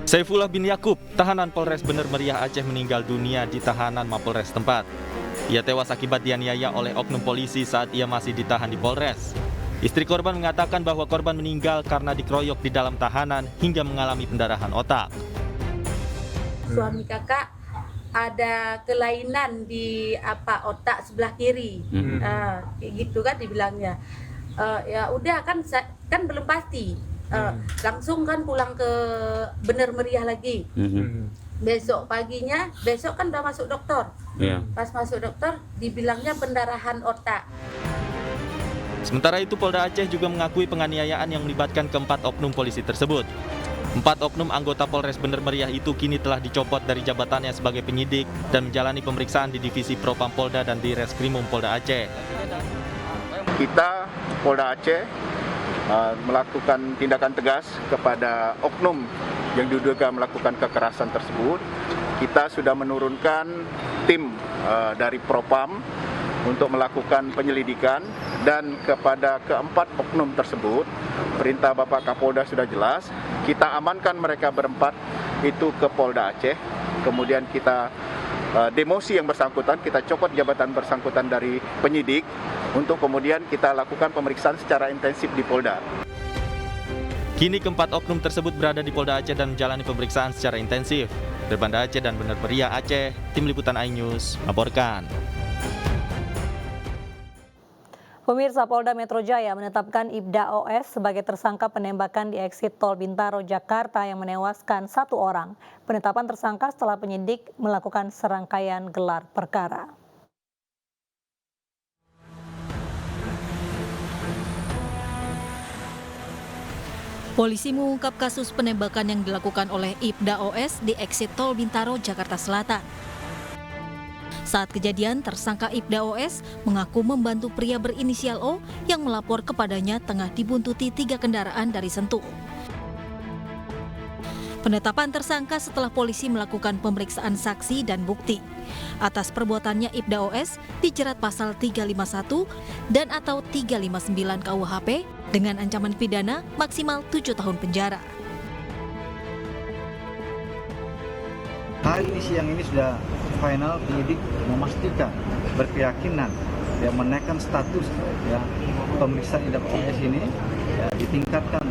Saifullah bin Yakub, tahanan Polres Bener Meriah Aceh meninggal dunia di tahanan Mapolres tempat. Ia tewas akibat dianiaya oleh oknum polisi saat ia masih ditahan di Polres. Istri korban mengatakan bahwa korban meninggal karena dikeroyok di dalam tahanan hingga mengalami pendarahan otak. Suami kakak ada kelainan di otak sebelah kiri, kayak gitu kan dibilangnya. Ya udah kan belum pasti. Langsung kan pulang ke Bener Meriah lagi. Besok paginya, besok kan udah masuk dokter. Pas masuk dokter dibilangnya pendarahan otak. Sementara itu Polda Aceh juga mengakui penganiayaan yang melibatkan keempat oknum polisi tersebut. 4 oknum anggota Polres Bener Meriah itu kini telah dicopot dari jabatannya sebagai penyidik dan menjalani pemeriksaan di Divisi Propam Polda dan di Reskrimum Polda Aceh. Kita Polda Aceh melakukan tindakan tegas kepada oknum yang diduga melakukan kekerasan tersebut. Kita sudah menurunkan tim dari Propam untuk melakukan penyelidikan, dan kepada keempat oknum tersebut perintah Bapak Kapolda sudah jelas. Kita amankan mereka berempat itu ke Polda Aceh, kemudian kita demosi yang bersangkutan, kita copot jabatan bersangkutan dari penyidik untuk kemudian kita lakukan pemeriksaan secara intensif di Polda. Kini keempat oknum tersebut berada di Polda Aceh dan menjalani pemeriksaan secara intensif. Dari Banda Aceh dan Bener Meriah Aceh, Tim Liputan iNews melaporkan. Pemirsa, Polda Metro Jaya menetapkan Ibda OS sebagai tersangka penembakan di eksit Tol Bintaro, Jakarta yang menewaskan 1 orang. Penetapan tersangka setelah penyidik melakukan serangkaian gelar perkara. Polisi mengungkap kasus penembakan yang dilakukan oleh Ibda OS di eksit Tol Bintaro, Jakarta Selatan. Saat kejadian, tersangka Ibda OS mengaku membantu pria berinisial O yang melapor kepadanya tengah dibuntuti 3 kendaraan dari Sentul. Penetapan tersangka setelah polisi melakukan pemeriksaan saksi dan bukti. Atas perbuatannya Ibda OS dijerat pasal 351 dan atau 359 KUHP dengan ancaman pidana maksimal 7 tahun penjara. Hari ini siang ini sudah final, penyidik memastikan, berkeyakinan menaikkan status pemeriksaan Ibda OS ini ditingkatkan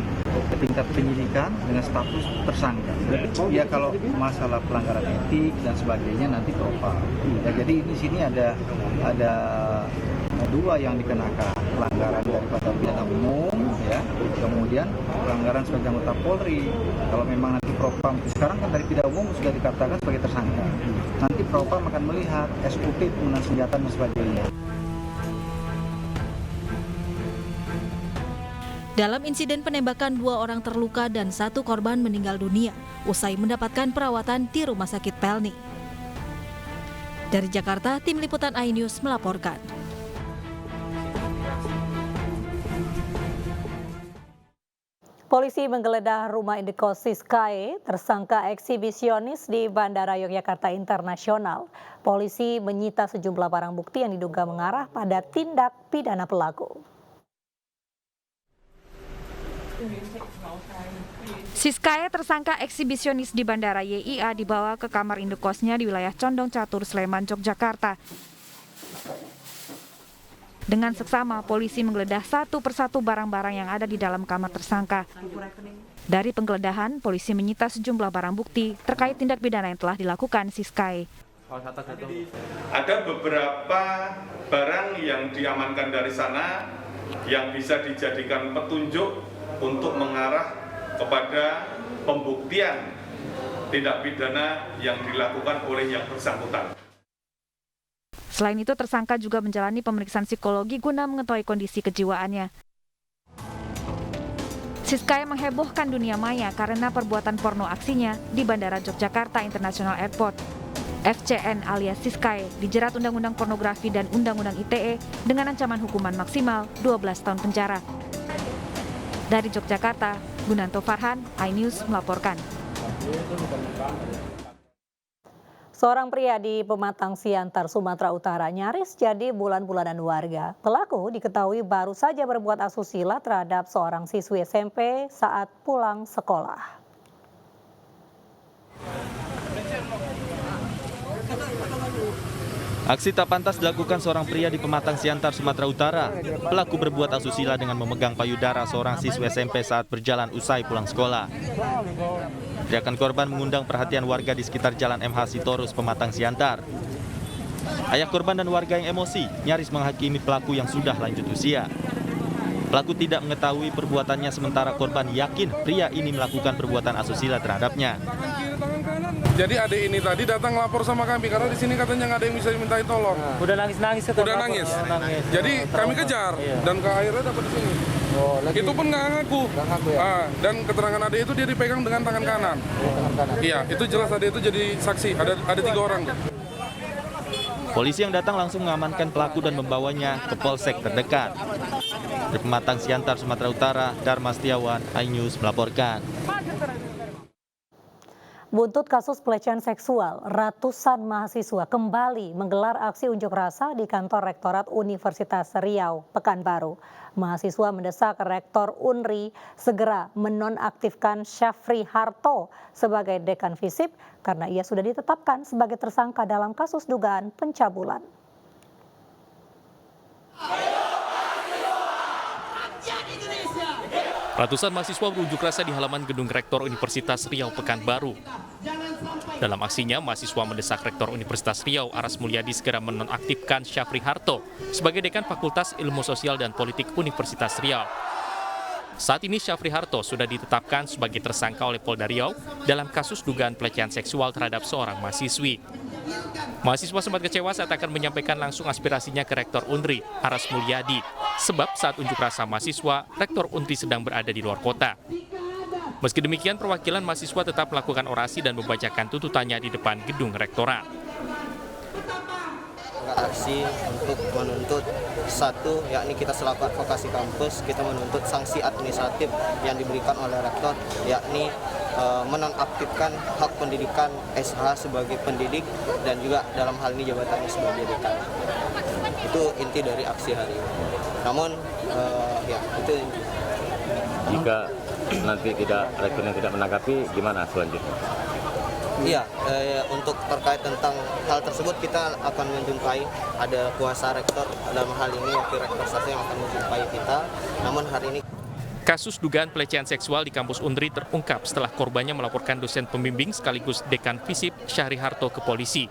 ke tingkat penyidikan dengan status tersangka. Ya kalau masalah pelanggaran etik dan sebagainya nanti propam. Jadi di sini ada 2 yang dikenakan, pelanggaran daripada pidana umum, kemudian pelanggaran sebagai anggota Polri. Kalau memang nanti propam, sekarang kan dari pidana umum sudah dikatakan sebagai tersangka. Nanti propam akan melihat SOP penggunaan senjata dan sebagainya. Dalam insiden penembakan 2 orang terluka dan 1 korban meninggal dunia usai mendapatkan perawatan di Rumah Sakit Pelni. Dari Jakarta, Tim Liputan iNews melaporkan. Polisi menggeledah rumah indekos Siskae, tersangka eksibisionis di Bandara Yogyakarta Internasional. Polisi menyita sejumlah barang bukti yang diduga mengarah pada tindak pidana pelaku. Siskae, tersangka eksibisionis di Bandara YIA, dibawa ke kamar indekosnya di wilayah Condong Catur, Sleman, Yogyakarta. Dengan seksama, polisi menggeledah satu persatu barang-barang yang ada di dalam kamar tersangka. Dari penggeledahan, polisi menyita sejumlah barang bukti terkait tindak pidana yang telah dilakukan Siskae. Ada beberapa barang yang diamankan dari sana yang bisa dijadikan petunjuk untuk mengarah kepada pembuktian tindak pidana yang dilakukan oleh yang bersangkutan. Selain itu, tersangka juga menjalani pemeriksaan psikologi guna mengetahui kondisi kejiwaannya. Siskae menghebohkan dunia maya karena perbuatan porno aksinya di Bandara Yogyakarta International Airport. FCN alias Siskae dijerat Undang-Undang Pornografi dan Undang-Undang ITE dengan ancaman hukuman maksimal 12 tahun penjara. Dari Yogyakarta, Gunanto Farhan, iNews melaporkan. Seorang pria di Pematang Siantar, Sumatera Utara nyaris jadi bulan-bulanan warga. Pelaku diketahui baru saja berbuat asusila terhadap seorang siswi SMP saat pulang sekolah. Aksi tak pantas dilakukan seorang pria di Pematang Siantar, Sumatera Utara. Pelaku berbuat asusila dengan memegang payudara seorang siswa SMP saat berjalan usai pulang sekolah. Teriakan korban mengundang perhatian warga di sekitar Jalan MH Sitorus, Pematang Siantar. Ayah korban dan warga yang emosi nyaris menghakimi pelaku yang sudah lanjut usia. Pelaku tidak mengetahui perbuatannya sementara korban yakin pria ini melakukan perbuatan asusila terhadapnya. Jadi adik ini tadi datang lapor sama kami karena di sini katanya nggak ada yang bisa dimintai tolong. Udah nangis-nangis. Udah nangis. Jadi kami kejar dan ke akhirnya dapat di sini. Itu pun nggak ngaku. Dan keterangan adik itu dia dipegang dengan tangan kanan. Iya, itu jelas adik itu jadi saksi. Ada 3 orang. Polisi yang datang langsung mengamankan pelaku dan membawanya ke polsek terdekat. Dari Pematang Siantar, Sumatera Utara, Dharma Setiawan, iNews melaporkan. Buntut kasus pelecehan seksual, ratusan mahasiswa kembali menggelar aksi unjuk rasa di kantor Rektorat Universitas Riau, Pekanbaru. Mahasiswa mendesak Rektor UNRI segera menonaktifkan Syafri Harto sebagai Dekan FISIP karena ia sudah ditetapkan sebagai tersangka dalam kasus dugaan pencabulan. Ratusan mahasiswa berunjuk rasa di halaman gedung Rektor Universitas Riau Pekanbaru. Dalam aksinya, mahasiswa mendesak Rektor Universitas Riau Aras Mulyadi segera menonaktifkan Syafri Harto sebagai Dekan Fakultas Ilmu Sosial dan Politik Universitas Riau. Saat ini Syafri Harto sudah ditetapkan sebagai tersangka oleh Polda Riau dalam kasus dugaan pelecehan seksual terhadap seorang mahasiswi. Mahasiswa sempat kecewa saat akan menyampaikan langsung aspirasinya ke Rektor UNRI, Aras Mulyadi. Sebab saat unjuk rasa mahasiswa, Rektor UNRI sedang berada di luar kota. Meski demikian, perwakilan mahasiswa tetap melakukan orasi dan membacakan tuntutannya di depan gedung rektorat. Aksi untuk menuntut satu, yakni kita selaku advokasi kampus, kita menuntut sanksi administratif yang diberikan oleh rektor, yakni menonaktifkan hak pendidikan SH sebagai pendidik dan juga dalam hal ini jabatannya sebagai dekan. Itu inti dari aksi hari ini. Namun, ya itu inti. Jika nanti rektornya tidak menanggapi, gimana selanjutnya? Iya, untuk terkait tentang hal tersebut kita akan menjumpai ada kuasa rektor, dalam hal ini wakil rektor satu yang akan menjumpai kita. Namun hari ini kasus dugaan pelecehan seksual di kampus UNRI terungkap setelah korbannya melaporkan dosen pembimbing sekaligus Dekan FISIP Syafri Harto ke polisi.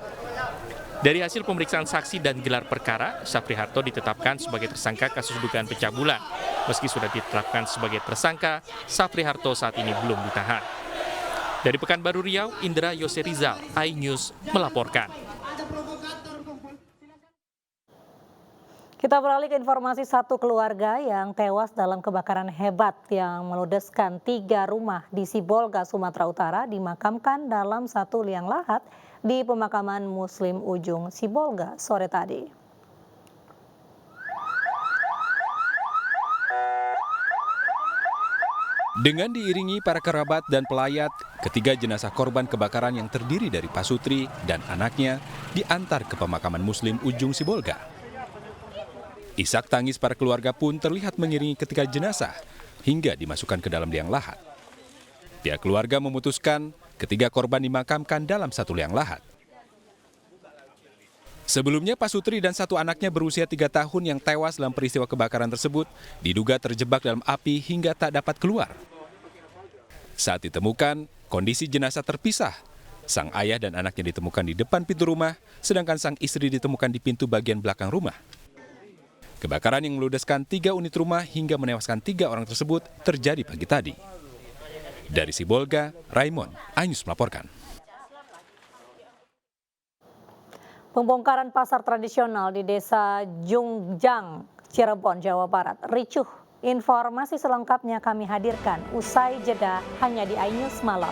Dari hasil pemeriksaan saksi dan gelar perkara, Syafri Harto ditetapkan sebagai tersangka kasus dugaan pencabulan. Meski sudah ditetapkan sebagai tersangka, Syafri Harto saat ini belum ditahan. Dari Pekanbaru Riau, Indra Yose Rizal, iNews melaporkan. Kita beralih ke informasi satu keluarga yang tewas dalam kebakaran hebat yang meludeskan 3 rumah di Sibolga, Sumatera Utara dimakamkan dalam satu liang lahat di pemakaman Muslim Ujung Sibolga sore tadi. Dengan diiringi para kerabat dan pelayat, ketiga jenazah korban kebakaran yang terdiri dari Pasutri dan anaknya diantar ke pemakaman Muslim Ujung Sibolga. Isak tangis para keluarga pun terlihat mengiringi ketiga jenazah hingga dimasukkan ke dalam liang lahat. Pihak keluarga memutuskan ketiga korban dimakamkan dalam satu liang lahat. Sebelumnya Pasutri dan satu anaknya berusia 3 tahun yang tewas dalam peristiwa kebakaran tersebut diduga terjebak dalam api hingga tak dapat keluar. Saat ditemukan, kondisi jenazah terpisah. Sang ayah dan anaknya ditemukan di depan pintu rumah, sedangkan sang istri ditemukan di pintu bagian belakang rumah. Kebakaran yang meludeskan 3 unit rumah hingga menewaskan 3 orang tersebut terjadi pagi tadi. Dari Sibolga, Raymond, iNews melaporkan. Pembongkaran pasar tradisional di Desa Jungjang, Cirebon, Jawa Barat, ricuh. Informasi selengkapnya kami hadirkan usai jeda hanya di iNews Malam.